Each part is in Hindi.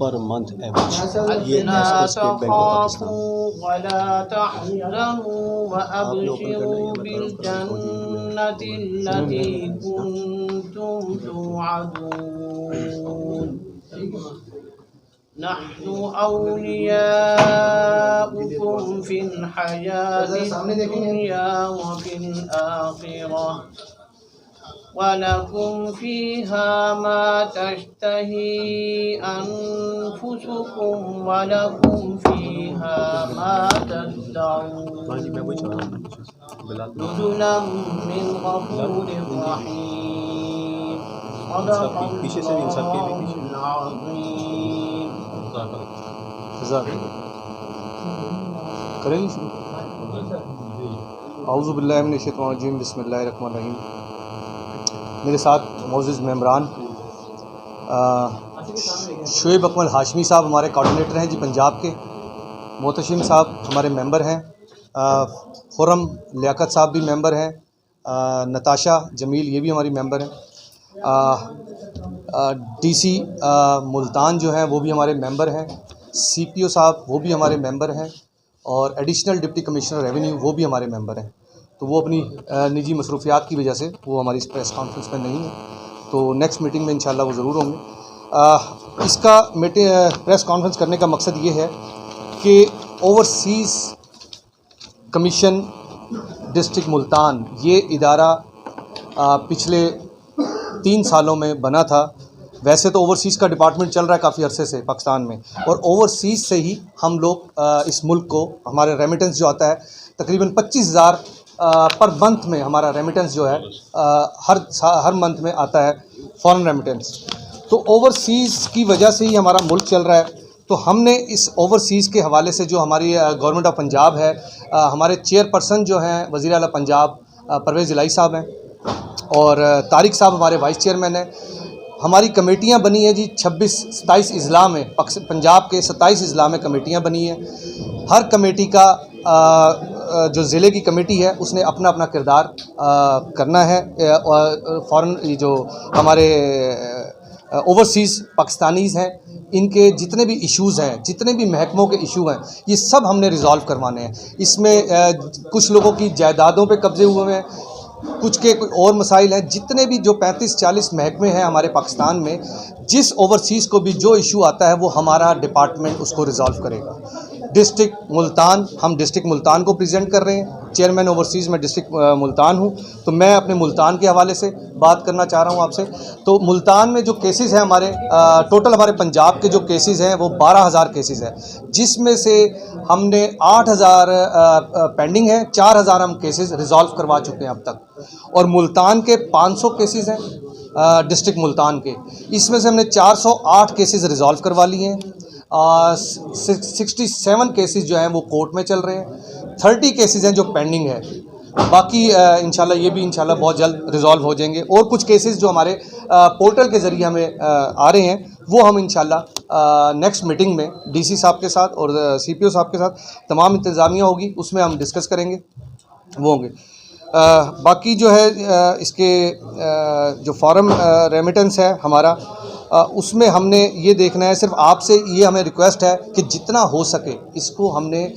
Per month average. अल्ला तखाफू वला तहज़नू वअबशिरू बिलजन्नति अल्लती कुंतुम तुअदून नहनु औलियाउकुम फिल हयाति दुनिया व फिल आखिरह वलकुम फीहा मा तश्तही अनफुसुकुम वलकुम फीहा मा तदउन नुज़ुलन मिन गफूरिर रहीम सदक़ल्लाहुल अज़ीम। औज़ु बिल्लाहि मिनश शैतानिर रजीम बिस्मिल्लाहिर रहमानिर रहीम। मेरे साथ मौजूद मेंबरान शुएब अकमल हाशमी साहब हमारे कोऑर्डिनेटर हैं जी पंजाब के, मोहतशिम साहब हमारे मेंबर हैं, खुर्रम लियाकत साहब भी मेंबर हैं, नताशा जमील ये भी हमारी मेंबर हैं, डीसी मुल्तान जो हैं वो भी हमारे मेंबर हैं, सीपीओ साहब वो भी हमारे मेंबर हैं और एडिशनल डिप्टी कमिश्नर रेवेन्यू वो भी हमारे मेंबर हैं। तो वो अपनी निजी मसरूफियात की वजह से वो हमारी इस प्रेस कॉन्फ्रेंस में नहीं है, तो नेक्स्ट मीटिंग में इंशाल्लाह वो ज़रूर होंगे। इसका प्रेस कॉन्फ्रेंस करने का मकसद ये है कि ओवरसीज़ कमीशन डिस्ट्रिक्ट मुल्तान ये इदारा पिछले 3 सालों में बना था। वैसे तो ओवरसीज़ का डिपार्टमेंट चल रहा है काफ़ी अरसे से पाकिस्तान में, और ओवरसीज़ से ही हम लोग इस मुल्क को हमारे रेमिटेंस जो आता है तकरीबन 25,000 पर मंथ में हमारा रेमिटेंस जो है हर मंथ में आता है फॉरेन रेमिटेंस। तो ओवरसीज़ की वजह से ही हमारा मुल्क चल रहा है। तो हमने इस ओवरसीज़ के हवाले से जो हमारी गवर्नमेंट ऑफ पंजाब है, हमारे चेयरपर्सन जो हैं वज़ीर आला पंजाब परवेज़ इलाही साहब हैं और तारिक साहब हमारे वाइस चेयरमैन हैं। हमारी कमेटियां बनी हैं जी 27 अजला में, पंजाब के 27 अजला में कमेटियां बनी हैं। हर कमेटी का जो ज़िले की कमेटी है उसने अपना अपना किरदार करना है। फॉरेन जो हमारे ओवरसीज़ पाकिस्तानीज़ हैं इनके जितने भी इश्यूज़ हैं, जितने भी महकमों के इशू हैं, ये सब हमने रिज़ॉल्व करवाने हैं। इसमें कुछ लोगों की जायदादों पे कब्ज़े हुए हैं, कुछ के कोई और मसाइल हैं। जितने भी जो 35-40 महकमे हैं हमारे पाकिस्तान में, जिस ओवरसीज़ को भी जो इशू आता है वो हमारा डिपार्टमेंट उसको रिज़ॉल्व करेगा। डिस्ट्रिक्ट मुल्तान, हम डिस्ट्रिक्ट मुल्तान को प्रेजेंट कर रहे हैं। चेयरमैन ओवरसीज़ में डिस्ट्रिक्ट मुल्तान हूँ, तो मैं अपने मुल्तान के हवाले से बात करना चाह रहा हूँ आपसे। तो मुल्तान में जो केसेस हैं हमारे टोटल हमारे पंजाब के जो केसेस हैं वो 12,000 केसेस हैं, जिसमें से हमने 8,000 पेंडिंग हैं, 4,000 हम केसेस रिज़ॉल्व करवा चुके हैं अब तक। और मुल्तान के 500 केसेस हैं डिस्ट्रिक्ट मुल्तान के, इसमें से हमने 408 केसेस रिज़ॉल्व करवा लिए हैं। 67 केसेस जो हैं वो कोर्ट में चल रहे हैं, 30 केसेस हैं जो पेंडिंग है। बाकी इंशाल्लाह ये भी इंशाल्लाह बहुत जल्द रिज़ॉल्व हो जाएंगे। और कुछ केसेस जो हमारे पोर्टल के ज़रिए हमें आ रहे हैं वो हम इंशाल्लाह नेक्स्ट मीटिंग में डीसी साहब के साथ और सीपीओ साहब के साथ तमाम इंतज़ामिया होगी, उसमें हम डिस्कस करेंगे, वो होंगे। बाकी जो है इसके जो फॉरेन रेमिटेंस है हमारा, उसमें हमने ये देखना है, सिर्फ आपसे ये हमें रिक्वेस्ट है कि जितना हो सके इसको हमने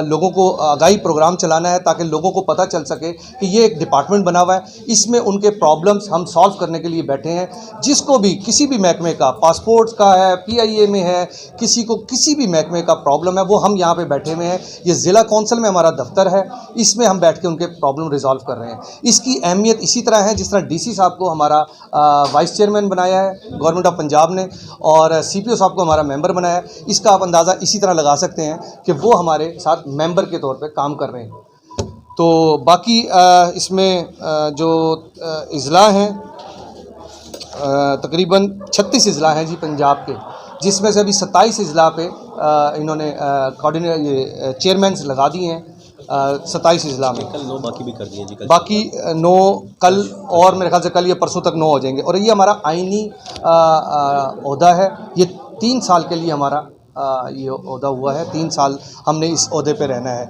लोगों को आगाही प्रोग्राम चलाना है ताकि लोगों को पता चल सके कि ये एक डिपार्टमेंट बना हुआ है, इसमें उनके प्रॉब्लम्स हम सॉल्व करने के लिए बैठे हैं। जिसको भी किसी भी महकमे का, पासपोर्ट्स का है, PIA में है, किसी को किसी भी महकमे का प्रॉब्लम है, वो हम यहाँ पे बैठे हुए हैं। ये ज़िला कौंसिल में हमारा दफ्तर है, इसमें हम बैठ के उनके प्रॉब्लम रिजॉल्व कर रहे हैं। इसकी अहमियत इसी तरह है जिस तरह DC साहब को हमारा वाइस चेयरमैन बनाया है गवर्नमेंट ऑफ पंजाब ने, और CPO साहब को हमारा मेंबर बनाया है। इसका आप अंदाज़ा इसी तरह लगा सकते हैं कि वो हमारे साथ मेंबर के तौर पे काम कर रहे हैं। तो बाकी इसमें जो अजला हैं तकरीबन 36 अजला हैं जी पंजाब के, जिसमें से अभी 27 अजला पे इन्होंने कोऑर्डिनेटर चेयरमैन लगा दिए हैं 27 अजला में। कल 9 बाकी भी कर दिए जी, बाकी 9 कल, और मेरे ख्याल से कल या परसों तक 9 हो जाएंगे। और ये हमारा आइनी ओहदा है, ये 3 साल के लिए हमारा ये ओहदा हुआ है, 3 साल हमने इस ओहदे पे रहना है।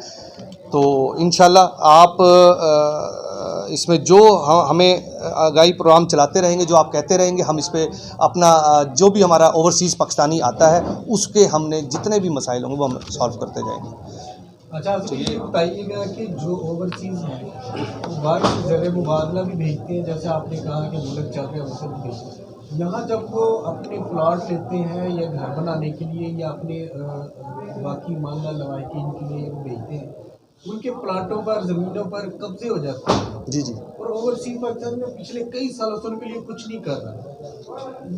तो इंशाल्लाह आप इसमें जो हमें आगाही प्रोग्राम चलाते रहेंगे, जो आप कहते रहेंगे, हम इस पे अपना जो भी हमारा ओवरसीज़ पाकिस्तानी आता है उसके हमने जितने भी मसाइल होंगे वो हम सॉल्व करते जाएंगे। अच्छा, तो ये बताइएगा कि जो ओवरसीज़ हैं वो बाहर से ज़र मुबादला भी भेजते हैं, जैसे आपने कहा कि मुल्क चल रहे हैं उसे भी भेजते हैं। यहाँ जब वो अपने प्लॉट लेते हैं या घर बनाने के लिए या अपने बाकी मामला लवाहिकीन के लिए वो भेजते हैं, उनके प्लाटों पर, ज़मीनों पर कब्जे हो जाते हैं। जी जी। और ओवरसीज़ पाकिस्तान में पिछले कई सालों से उनके लिए कुछ नहीं कर रहा।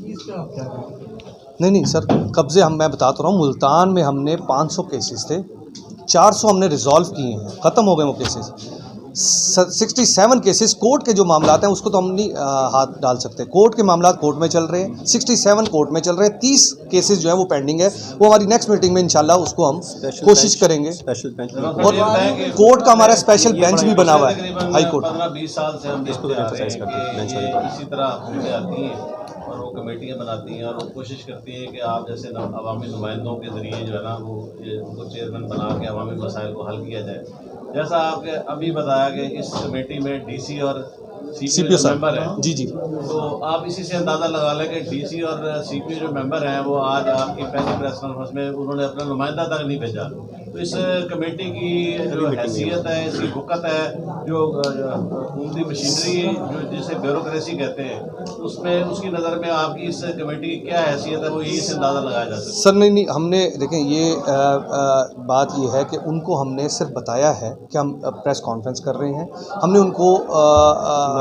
इस पर आप क्या करेंगे? नहीं सर, कब्ज़े मैं बता तो रहा हूँ, मुल्तान में हमने 500 केसेस थे, 400 हमने रिजॉल्व किए हैं, ख़त्म हो गए वो केसेस। 67 केसेस कोर्ट के जो मामला हैं उसको तो हम नहीं हाथ डाल सकते, कोर्ट के मामला कोर्ट में चल रहे हैं, 67 कोर्ट में चल रहे हैं, 30 केसेस जो है वो पेंडिंग है। वो हमारी नेक्स्ट मीटिंग में इंशाल्लाह उसको हम कोशिश करेंगे। स्पेशल बेंच और कोर्ट का हमारा स्पेशल बेंच भी बना हुआ है हाई कोर्ट। 15-20 साल से हम इसको देखते आ रहे emphasize हैं करते हैं, बेंच कि वाली बात। इसी तरह हुकूमतें आती हैं और वो कमेटियाँ बनाती हैं और वो कोशिश करती हैं कि आप जैसे अवामी नुमाइंदों के ज़रिए जो है ना वो उनको चेयरमैन बना के अवामी मसाइल को हल किया जाए। जैसा आपने अभी बताया कि इस कमेटी में डीसी और सीपीओ मेंबर हैं। जी जी। तो आप इसी से अंदाज़ा लगा लें कि डीसी और सीपीओ जो मेंबर हैं वो आज आपकी पहली प्रेस कॉन्फ्रेंस में उन्होंने अपना नुमाइंदा तक नहीं भेजा। तो इस कमेटी की जो हैसियत है, इसकी वक़्त है, जो हुकूमती मशीनरी जो जिसे ब्यूरोक्रेसी कहते हैं, उसमें उसकी नज़र में आपकी इस कमेटी की क्या हैसियत है, वो यही से अंदाज़ा लगाया जा सकता है। सर नहीं, हमने देखें ये बात ये है कि उनको हमने सिर्फ बताया है कि हम प्रेस कॉन्फ्रेंस कर रहे हैं, हमने उनको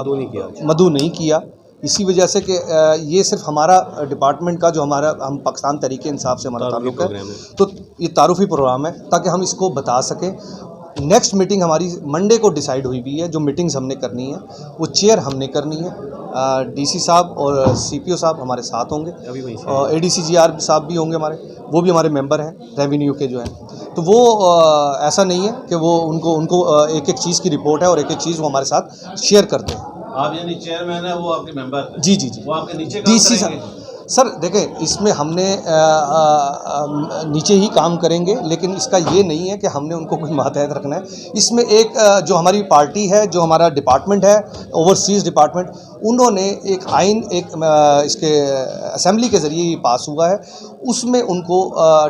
मदऊ नहीं किया। इसी वजह से कि ये सिर्फ हमारा डिपार्टमेंट का जो हम पाकिस्तान तहरीक इंसाफ से हमारा ताल्लुक़ है, तो ये तारुफ़ी प्रोग्राम है ताकि हम इसको बता सकें। नेक्स्ट मीटिंग हमारी मंडे को डिसाइड हुई भी है, जो मीटिंग्स हमने करनी है वो चेयर हमने करनी है। डीसी साहब और सीपीओ साहब हमारे साथ होंगे, और एडीसीजीआर साहब भी होंगे हमारे, वो भी हमारे मेंबर हैं रेवेन्यू के जो हैं। तो वो ऐसा नहीं है कि वो उनको एक एक चीज़ की रिपोर्ट है और एक एक चीज़ वो हमारे साथ शेयर करते हैं। आप यानी चेयरमैन है, वो आपके मेंबर हैं। जी जी जी। वो आपके नीचे काम डीसी करेंगे? सर देखें, इसमें हमने नीचे ही काम करेंगे, लेकिन इसका ये नहीं है कि हमने उनको कोई मातहत रखना है। इसमें एक जो हमारी पार्टी है, जो हमारा डिपार्टमेंट है ओवरसीज़ डिपार्टमेंट, उन्होंने एक आइन इसके असेंबली के ज़रिए ये पास हुआ है, उसमें उनको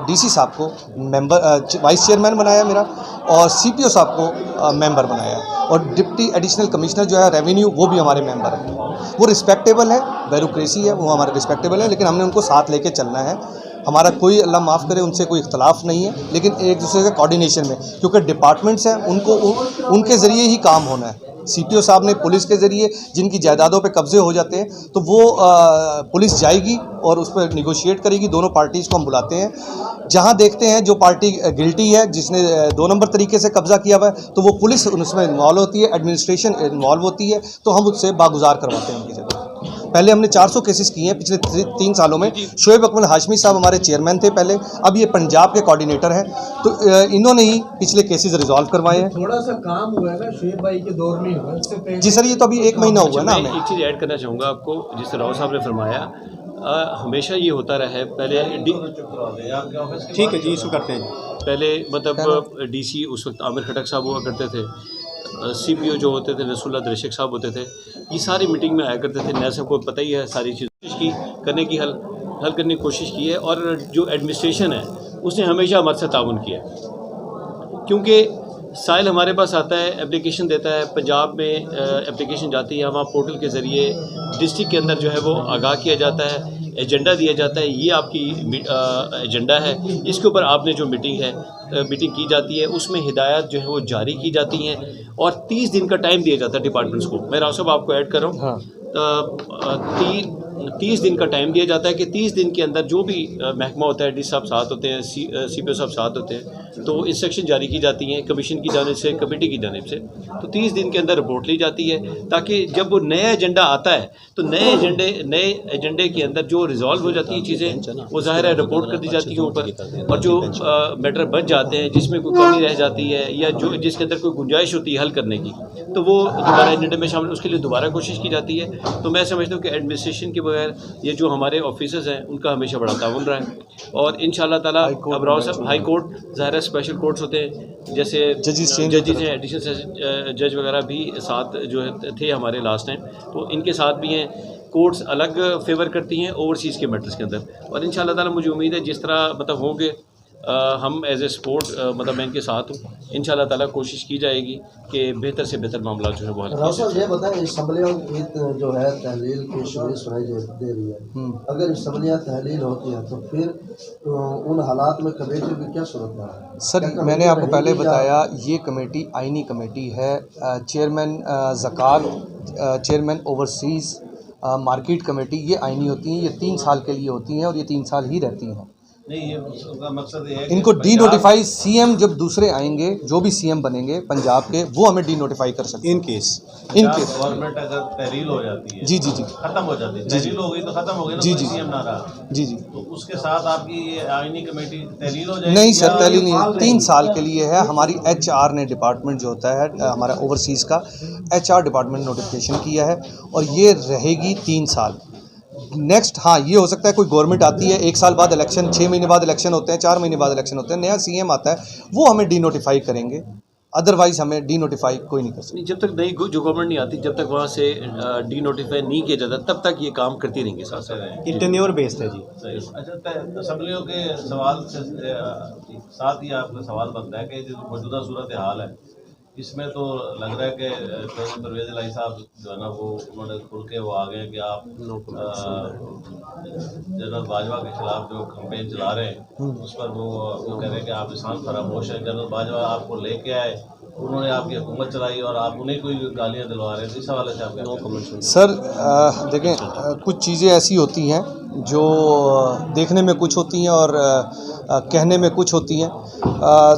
डीसी साहब को मेंबर वाइस चेयरमैन बनाया मेरा, और सीपीओ साहब को मेंबर बनाया, और डिप्टी एडिशनल कमिश्नर जो है रेवेन्यू वो भी हमारे मेंबर हैं। वो रिस्पेक्टेबल है, ब्यूरोक्रेसी है, वो हमारे रिस्पेक्टेबल है, लेकिन हमने उनको साथ लेके चलना है। हमारा कोई अल्लाह माफ़ करे उनसे कोई इख्तलाफ नहीं है, लेकिन एक दूसरे के कोऑर्डिनेशन में, क्योंकि डिपार्टमेंट्स हैं उनको उनके ज़रिए ही काम होना है। सीपीओ साहब ने पुलिस के ज़रिए जिनकी जायदादों पे कब्ज़े हो जाते हैं, तो वो पुलिस जाएगी और उस पर निगोशिएट करेगी। दोनों पार्टीज़ को हम बुलाते हैं, जहां देखते हैं जो पार्टी गिल्टी है, जिसने 2 नंबर तरीके से कब्ज़ा किया हुआ है, तो वो पुलिस उसमें इन्वॉल्व होती है, एडमिनिस्ट्रेशन इन्वॉल्व होती है, तो हम उससे बागुजार करवाते हैं उनकी जगह। पहले हमने 400 केसेस किए हैं पिछले 3 सालों में। शोएब अकमल हाशमी साहब हमारे चेयरमैन थे पहले, अब ये पंजाब के कोऑर्डिनेटर हैं, तो इन्होंने ही पिछले केसेस रिजॉल्व करवाए हैं। थोड़ा सा काम हुआ है ना शोएब भाई के दौर में हुआ, इससे पहले जी सर, ये तो अभी 1 महीना हुआ है ना हमें। एक चीज़ ऐड करना चाहूँगा आपको, जिस राव साहब ने फरमाया, हमेशा ये होता रहा है। पहले ठीक है जी, इसको करते हैं। पहले मतलब डीसी उस वक्त आमिर खटक साहब हुआ करते थे, सीपीओ जो होते थे रसूलुल्लाह दर्शक साहब होते थे, ये सारी मीटिंग में आया करते थे। नया सबको पता ही है, सारी चीज़ की करने की हल करने की कोशिश की है, और जो एडमिनिस्ट्रेशन है उसने हमेशा हमारे साथ ताउन किया, क्योंकि साइल हमारे पास आता है, एप्लीकेशन देता है, पंजाब में एप्लीकेशन जाती है, वहाँ पोर्टल के ज़रिए डिस्ट्रिक्ट के अंदर जो है वो आगाह किया जाता है, एजेंडा दिया जाता है, ये आपकी एजेंडा है, इसके ऊपर आपने जो मीटिंग की जाती है, उसमें हिदायत जो है वो जारी की जाती हैं, और 30 दिन का टाइम दिया जाता है डिपार्टमेंट्स को। मैं राव साहब आपको ऐड कर रहा हूँ। हाँ। 30 दिन का टाइम दिया जाता है कि 30 दिन के अंदर जो भी महकमा होता है, डी साहब साथ होते हैं, सीपीओ साहब साथ होते हैं, तो इंस्ट्रक्शन जारी की जाती हैं कमीशन की जानिब से, कमेटी की जानिब से, तो 30 दिन के अंदर रिपोर्ट ली जाती है, ताकि जब वो नया एजेंडा आता है तो नए एजेंडे के अंदर जो रिजॉल्व हो जाती हैं चीज़ें, वो ज़ाहिर है रिपोर्ट कर दी जाती है ऊपर, और जो मैटर बच जाते हैं, जिसमें कोई कमी रह जाती है या जो जिसके अंदर कोई गुंजाइश होती है हल करने की, तो वो दोबारा एजेंडे में शामिल, उसके लिए दोबारा कोशिश की जाती है। तो मैं समझता हूँ कि एडमिनिस्ट्रेशन की वो बगैर ये जो हमारे ऑफिसर्स हैं उनका हमेशा बड़ा ताउन रहा है। और इंशाअल्लाह ताला अबरार साहब हाई कोर्ट ज़ाहिर है स्पेशल कोर्ट्स होते हैं, जैसे जजेस हैं, एडिशनल जज वगैरह भी साथ जो है थे हमारे लास्ट टाइम, तो इनके साथ भी हैं। कोर्ट्स अलग फेवर करती हैं ओवरसीज़ के मैटर्स के अंदर, और इंशाल्लाह ताला मुझे उम्मीद है जिस तरह मतलब होंगे हम एज ए सपोर्ट मतलब मैं इनके साथ हूँ। इंशाल्लाह ताला कोशिश की जाएगी कि बेहतर से बेहतर मामला जो है वो हल किया जाए। ये बताएं, असम्बलियों की जो है तहलील की शुरू सुनाई दे रही है, अगर असम्बलियाँ तहलील होती हैं तो फिर उन हालात में कमेटी की क्या सूरत है? सर मैंने आपको पहले बताया ये कमेटी आइनी कमेटी है। चेयरमैन ज़कात, चेयरमैन ओवरसीज़, मार्केट कमेटी, ये आइनी होती हैं। ये 3 साल के लिए होती हैं और ये 3 साल ही रहती हैं। नहीं, ये उसका मकसद ये है कि इनको डी नोटिफाई सीएम जब दूसरे आएंगे, जो भी सीएम बनेंगे पंजाब के, वो हमें डी नोटिफाई कर सकते हैं इन केस गवर्नमेंट अगर तहरील हो जाती है, जी खत्म हो जाती है, तहरील हो गई तो खत्म हो गई ना, कोई सीएम ना रहा, जी तो उसके साथ आपकी ये आईनी कमेटी तहरील हो जाएगी? नहीं सर, तहलील नहीं, 3 साल के लिए है। हमारी HR ने डिपार्टमेंट जो होता है हमारा ओवरसीज़ का HR डिपार्टमेंट नोटिफिकेशन किया है और ये रहेगी 3 साल। नेक्स्ट हाँ ये हो सकता है कोई गवर्नमेंट आती है, 1 साल बाद इलेक्शन, 6 महीने बाद इलेक्शन होते हैं, 4 महीने बाद इलेक्शन होते हैं, नया सीएम आता है, वो हमें डी नोटिफाई करेंगे। अदरवाइज हमें डी नोटिफाई कोई नहीं कर सकता। जब तक नई जो गवर्नमेंट नहीं आती, जब तक वहाँ से डी नोटिफाई नहीं किया जाता, तब तक ये काम करती रहेंगी साथ साथ। ये टेन्योर बेस्ड है जी। अच्छा, असम्बलियों के सवाल से साथ ही आपका सवाल बनता है कि जो मौजूदा सूरत हाल है इसमें तो लग रहा है कि परवेज़ इलाही साहब जो है ना वो उन्होंने खुल के वो आ गए कि आप जनरल बाजवा के खिलाफ जो कैंपेन चला रहे हैं उस पर वो कह रहे हैं कि आप इंसान फरामोश हैं। जनरल बाजवा आपको लेके आए, उन्होंने आपकी हुकूमत चलाई और आप उन्हें कोई गालियाँ दिलवा रहे हैं, इस हवाले से आप क्या कमेंट? सर देखें, कुछ चीज़ें ऐसी होती हैं जो देखने में कुछ होती हैं और कहने में कुछ होती हैं।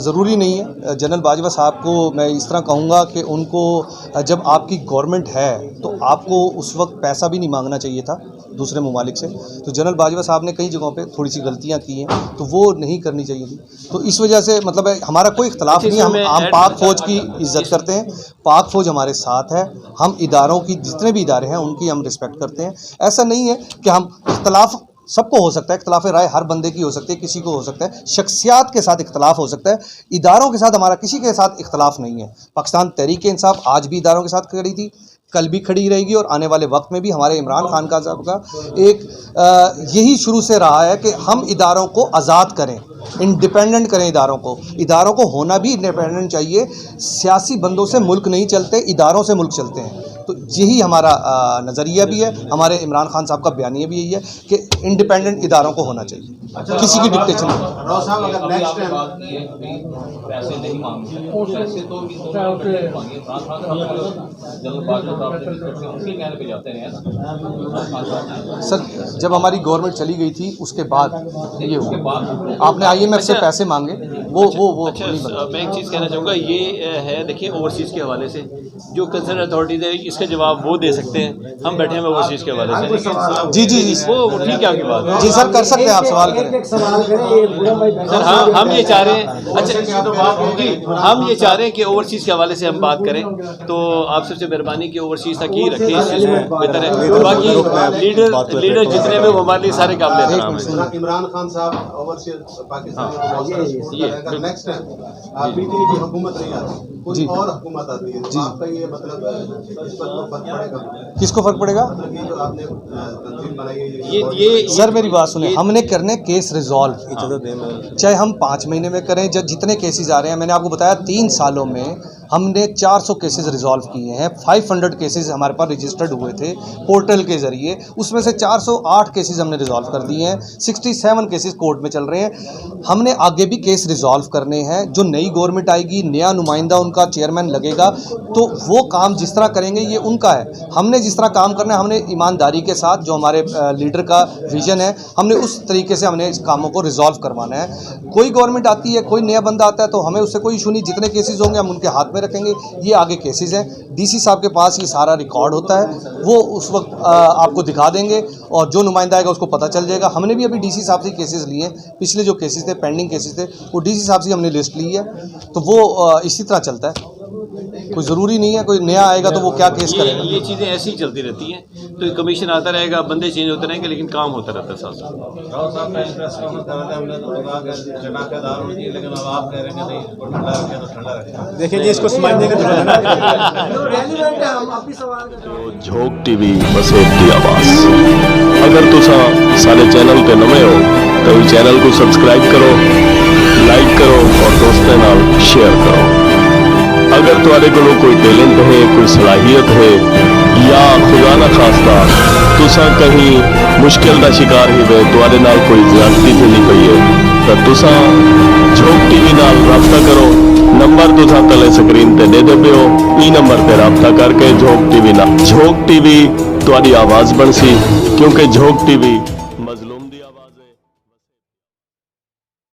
ज़रूरी नहीं है। जनरल बाजवा साहब को मैं इस तरह कहूँगा कि उनको जब आपकी गवर्नमेंट है तो आपको उस वक्त पैसा भी नहीं मांगना चाहिए था दूसरे ममालिक से। तो जनरल बाजवा साहब ने कई जगहों पे थोड़ी सी गलतियाँ की हैं, तो वो नहीं करनी चाहिए थी। तो इस वजह से मतलब है हमारा कोई इख्तलाफ नहीं है, हम पाक फ़ौज की इज़्ज़त करते हैं, पाक फ़ौज हमारे साथ है, हम इदारों की जितने भी इदारे हैं उनकी हम रिस्पेक्ट करते हैं। ऐसा नहीं है कि हम इख्तलाफ सबको हो सकता है, इख्तलाफ राय हर बंदे की हो सकती है, किसी को हो सकता है, शख्सियात के साथ इख्तलाफ हो सकता है, इदारों के साथ हमारा किसी के साथ इख्तलाफ नहीं है। पाकिस्तान तहरीक इंसाफ आज भी इदारों के साथ खड़ी थी, कल भी खड़ी रहेगी और आने वाले वक्त में भी। हमारे इमरान खान का साहब का एक यही शुरू से रहा है कि हम इदारों को आज़ाद करें, इंडिपेंडेंट करें इदारों को। इदारों को होना भी इंडिपेंडेंट चाहिए। सियासी बंदों से मुल्क नहीं चलते, इदारों से मुल्क चलते हैं। तो यही हमारा नज़रिया भी है, हमारे इमरान खान साहब का बयानिया भी यही है कि इंडिपेंडेंट इदारों को होना चाहिए, किसी की डिक्टेशन पैसे नहीं मांगे, पैसे तो उनके कहने पे जाते हैं ना। सर जब हमारी गवर्नमेंट चली गई थी उसके बाद ये हुआ, आपने IMF से पैसे मांगे, वो अच्छा, मैं एक चीज़ कहना चाहूँगा, ये है देखिए ओवरसीज़ के हवाले से जो कंसर्न अथॉरिटीज़ है इसका जवाब वो दे सकते हैं। हम बैठे हैं ओवरसीज़ के हवाले से। जी वो ठीक है आपकी बात। जी सर कर सकते हैं, आप सवाल करें। सर हाँ, हम ये चाह रहे हैं, अच्छा हम ये चाह रहे हैं कि ओवरसीज़ के हवाले से हम बात करें, तो आप सबसे मेहरबानी की ओवरसीज़ तक ही रखें, इस चीज़ में बेहतर है। बाकी लीडर जितने में वो हमारे लिए सारे काम लेते हैं। इमरान खान साहब ओवरसीज पाकिस्तान नेक्स्ट है, PTI की हुकूमत नहीं आती, कोई और हुकूमत आती है, तो आपका ये मतलब इस पर तो फर्क पड़ेगा? किसको फर्क पड़ेगा? मतलब ये जो आपने तंजीम बनाई है ये सर मेरी बात सुने, हमने करने केस रिजॉल्व, चाहे हम 5 महीने में करें, जब जितने केसेस आ रहे हैं, मैंने आपको बताया 3 सालों में हमने 400 केसेस रिजॉल्व किए हैं। 500 केसेस हमारे पास रजिस्टर्ड हुए थे पोर्टल के ज़रिए, उसमें से 408 केसेस हमने रिजॉल्व कर दिए हैं। 67 केसेस कोर्ट में चल रहे हैं। हमने आगे भी केस रिजॉल्व करने हैं। जो नई गवर्नमेंट आएगी, नया नुमाइंदा उनका चेयरमैन लगेगा, तो वो काम जिस तरह करेंगे ये उनका है। हमने जिस तरह काम करना है, हमने ईमानदारी के साथ, जो हमारे लीडर का विजन है, हमने उस तरीके से हमने इस कामों को रिजॉल्व करवाना है। कोई गवर्नमेंट आती है, कोई नया बंदा आता है, तो हमें उससे कोई इशू नहीं। जितने केसेस होंगे हम उनके हाथ में रखेंगे। ये आगे केसेस हैं, DC साहब के पास ये सारा रिकॉर्ड होता है, वो उस वक्त आपको दिखा देंगे और जो नुमाइंदा आएगा उसको पता चल जाएगा। हमने भी अभी DC साहब से केसेस लिए हैं, पिछले जो केसेस थे, पेंडिंग केसेस थे, वो DC साहब से हमने लिस्ट ली है, तो वो इसी तरह चलता है। कोई ज़रूरी नहीं है कोई नया आएगा तो वो क्या केस करेगा। ये चीज़ें ऐसी ही चलती रहती हैं, तो कमीशन आता रहेगा, बंदे चेंज होते रहेंगे, लेकिन काम होता रहता है साथ साथ। राव साहब पहले प्रेस कॉन्फ्रेंस कर रहे थे, हमने तो कहा कि शनाख्तदार होनी, लेकिन अब आप कह रहे हैं कि नहीं, इसको ठंडा रखें तो ठंडा रखें। देखिए जी, इसको समझने का जरूरत है ना। रेलिवेंट है, हम आपकी सवाल कर रहे हैं। झोंक टीवी बस एक दी आवाज़। अगर तुसा सारे चैनल पे नवे हो तो चैनल को सब्सक्राइब करो, लाइक करो और दोस्तों नाल शेयर करो। अगर तुम्हारे को कोई टैलेंट है, कोई सलाहियत है, या खुदा ना खास्ता तुसा कहीं मुश्किल का शिकार ही वे तुम्हारे नाल कोई ज्यादती थी पई है तो तुसा झोंक टीवी नाल रब्ता करो। नंबर तुसा तले स्क्रीन ते दे दे हो, ई नंबर पे रब्ता करके झोंक टीवी ना, झोंक टीवी तुम्हारी आवाज़ बन सी, क्योंकि झोंक टीवी